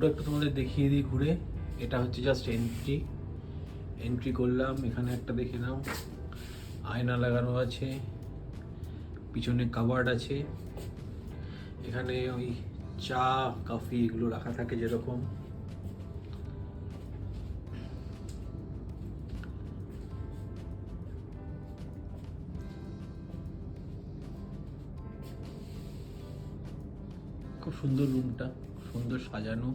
রুমটা একটু তোমাদের দেখিয়ে দিই ঘুরে। এটা হচ্ছে জাস্ট এন্ট্রি করলাম। এখানে একটা দেখে নাও, আয়না লাগানো আছে, পিছনে কাবার্ড আছে। এখানে ওই চা কফি এগুলো রাখা থাকে যেরকম। খুব সুন্দর রুমটা, সুন্দর সাজানো।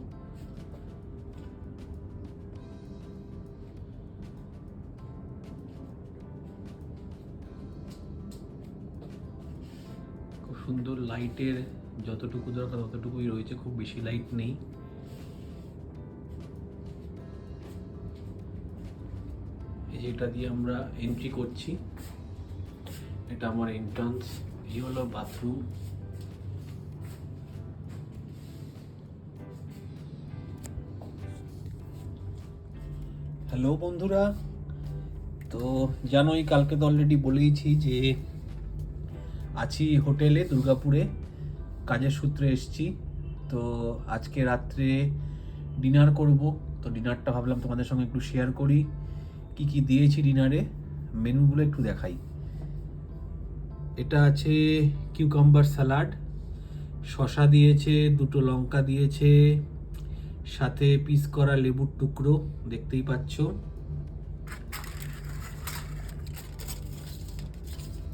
খুব সুন্দর, লাইটের যতটুকু দরকার ততটুকুই রয়েছে, খুব বেশি লাইট নেই। এই যে এটা দিয়ে আমরা এন্ট্রি করছি, এটা আমার এন্ট্রান্স। এই হলো বাথরুম। হ্যালো বন্ধুরা, তো জানোই কালকে তো অলরেডি বলেইছি যে আছি হোটেলে দুর্গাপুরে, কাজের সূত্রে এসেছি। তো আজকে রাত্রে ডিনার করব। তো ডিনারটা ভাবলাম তোমাদের সঙ্গে একটু শেয়ার করি, কি কি দিয়েছি ডিনারে, মেনুগুলো একটু দেখাই। এটা আছে কিউকাম্বার স্যালাড, শসা দিয়েছে, দুটো লঙ্কা দিয়েছে, সাথে পিস করা লেবুর টুকরো দেখতেই পাচ্ছ।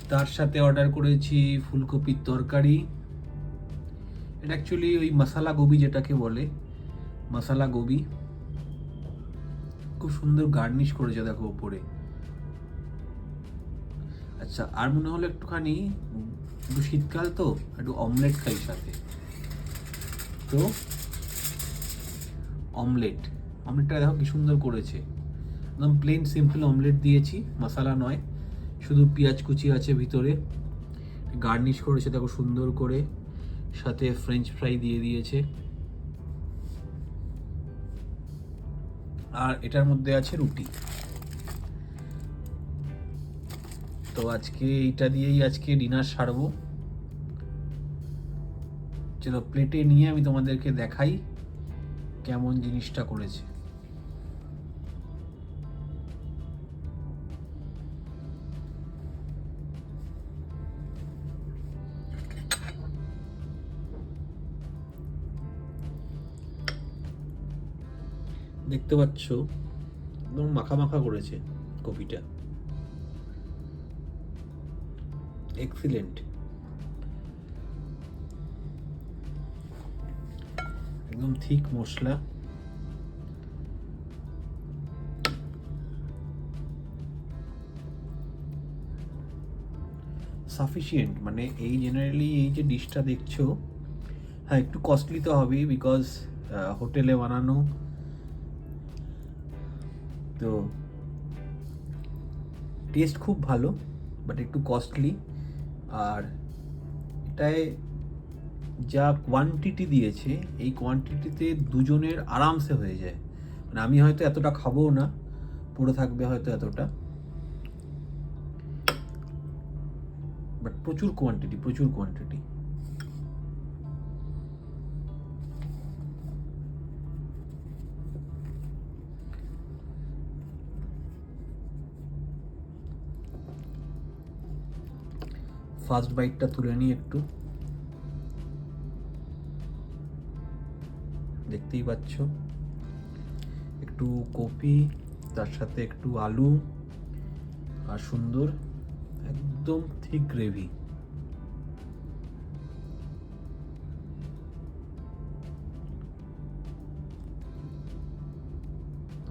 তার সাথে অর্ডার করেছি ফুলকপির তরকারি। এটা অ্যাকচুয়ালি ওই মশালা গোবি যেটাকে বলে, মশালা গোবি। খুব সুন্দর গার্নিশ করেছে দেখো উপরে। আচ্ছা, আর মনে হলো একটুখানি, একটু শীতকাল তো একটু অমলেট খাই সাথে। তো অমলেটটা দেখো কি সুন্দর করেছে, একদম প্লেন সিম্পল অমলেট দিয়েছি, মশলা নয়, শুধু পেঁয়াজ কুচি আছে ভিতরে। গার্নিশ করেছে দেখো সুন্দর করে, সাথে ফ্রেঞ্চ ফ্রাই দিয়ে দিয়েছে। আর এটার মধ্যে আছে রুটি। তো আজকে এইটা দিয়েই আজকে ডিনার সারবো। চলো প্লেটে নিয়ে আমি তোমাদেরকে দেখাই কেমন জিনিসটা করেছে। দেখতে পাচ্ছ একদম মাখা মাখা করেছে কপিটা, এক্সিলেন্ট, একদম ঠিক মশলা। সাফিসিয়েন্ট, মানে এই জেনারেলি এই যে ডিশটা দেখছো, হ্যাঁ একটু কস্টলি তো হবেই, বিকজ হোটেলে বানানো। তো টেস্ট খুব ভালো, বাট একটু কস্টলি। আর এটায় যা কোয়ান্টিটি দিয়েছে, এই কোয়ান্টিটিতে দুজনের আরামসে হয়ে যায়। মানে আমি হয়তো এতটা খাবো না, পড়ে থাকবে হয়তো এতটা, বাট প্রচুর কোয়ান্টিটি। ফার্স্ট বাইটটা তুলে নিই একটু, দেখতেই পাচ্ছ একটু কপি, তার সাথে একটু আলু, আর সুন্দর একদম থিক গ্রেভি।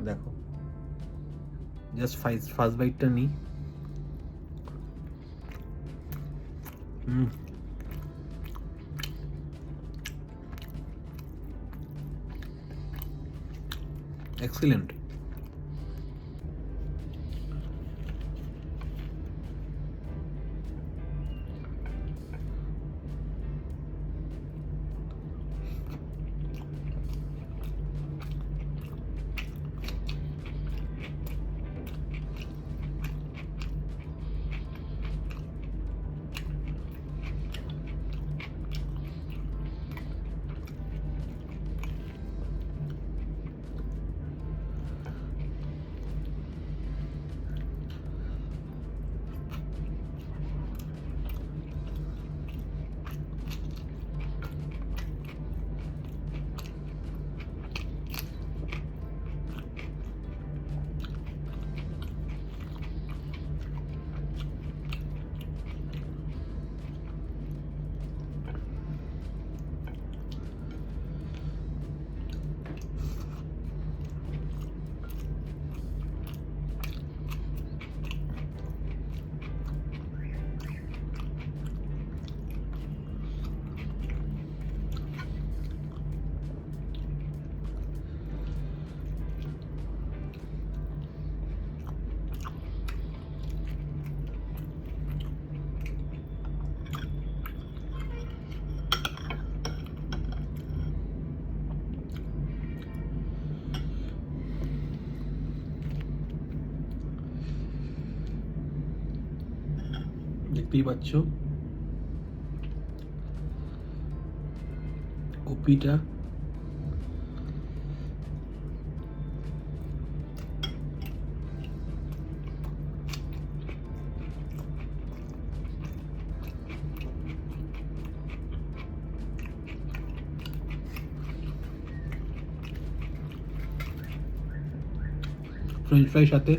দেখো জাস্ট ফার্স্ট বাইটটা নিই। এক্সিলেন্ট। দেখতেই পাচ্ছ কপিটা ফ্রেঞ্চ ফ্রাই সাথে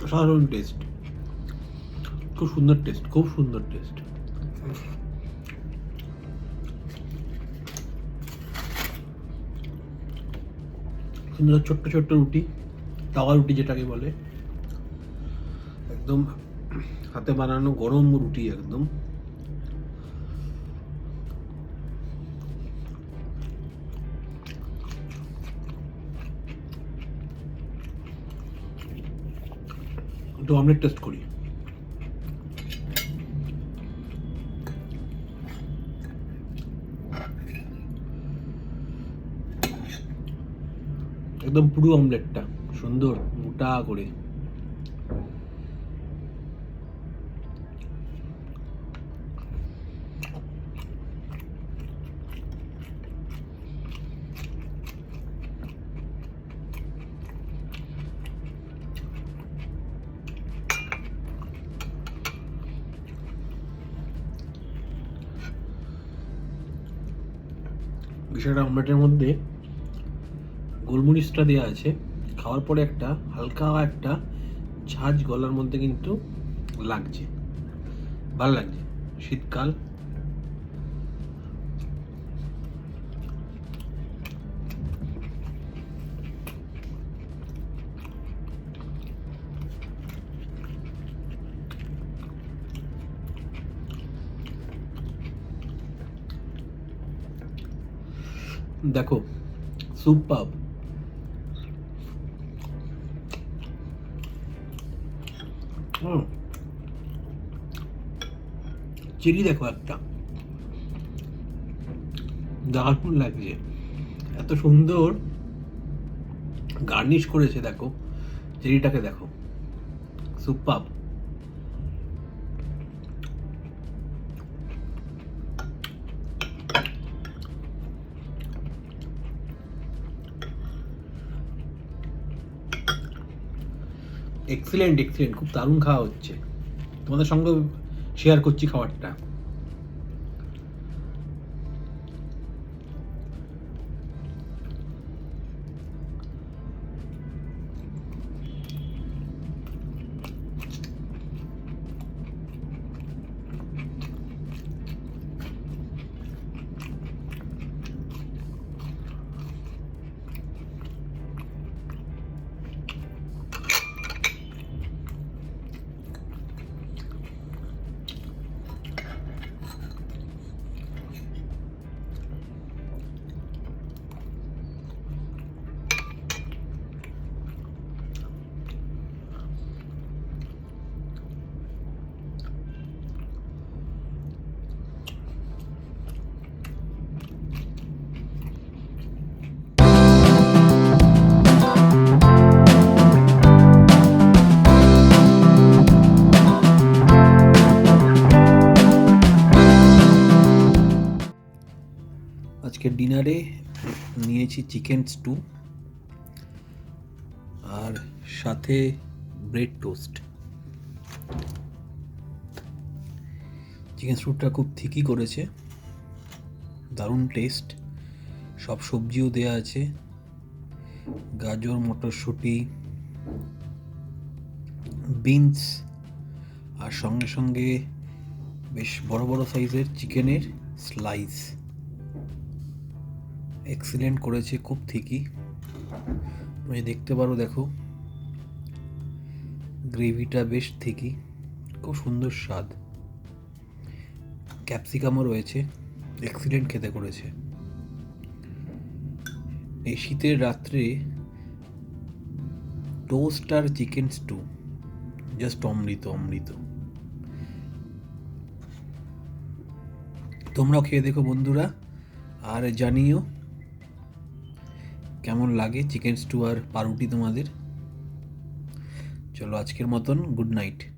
অসাধারণ টেস্ট, খুব সুন্দর টেস্ট, খুব সুন্দর টেস্ট। সুন্দর ছোট্ট ছোট্ট রুটি, তাওয়া রুটি যেটাকে বলে, একদম হাতে বানানো গরম রুটি একদম। একটু অমলেট টেস্ট করি। একদম পুরো অমলেটটা সুন্দর মোটা করে। বিষয়টা অমলেটের মধ্যে গোলমরিচটা দেওয়া আছে, খাওয়ার পরে একটা হালকা একটা ঝাঁঝ গলার মধ্যে কিন্তু লাগছে, ভালো লাগছে। শীতকাল, দেখো সুপার। চেরি দেখো একটা, দারুণ লাগছে, এত সুন্দর গার্নিশ করেছে। দেখো চেরিটাকে দেখো, সুপার। এক্সিলেন্ট এক্সিলেন্ট, খুব দারুণ খাওয়া হচ্ছে। তোমাদের সঙ্গে শেয়ার করছি খাবারটা। আজকে ডিনারে নিয়েছি চিকেন স্টু আর সাথে ব্রেড টোস্ট। চিকেন স্টুটা খুব থিকই করেছে, দারুণ টেস্ট। সব সবজিও দেয়া আছে, গাজর, মটরশুঁটি, বিনস, আর সঙ্গে সঙ্গে বেশ বড় বড় সাইজের চিকেনের স্লাইস। এক্সিলেন্ট করেছে, খুব ঠিকই। তুমি দেখতে পারো, দেখো গ্রেভিটা বেশ ঠিকই, খুব সুন্দর স্বাদ। ক্যাপসিকামও রয়েছে, এক্সিলেন্ট খেতে করেছে। এই শীতের রাত্রে টোস্ট আর চিকেন স্টু জাস্ট অমৃত অমৃত। তোমরাও খেয়ে দেখো বন্ধুরা, আর জানিও কেমন লাগে চিকেন স্টু আর পাউরুটি তোমাদের। চলো আজকের মতন গুড নাইট।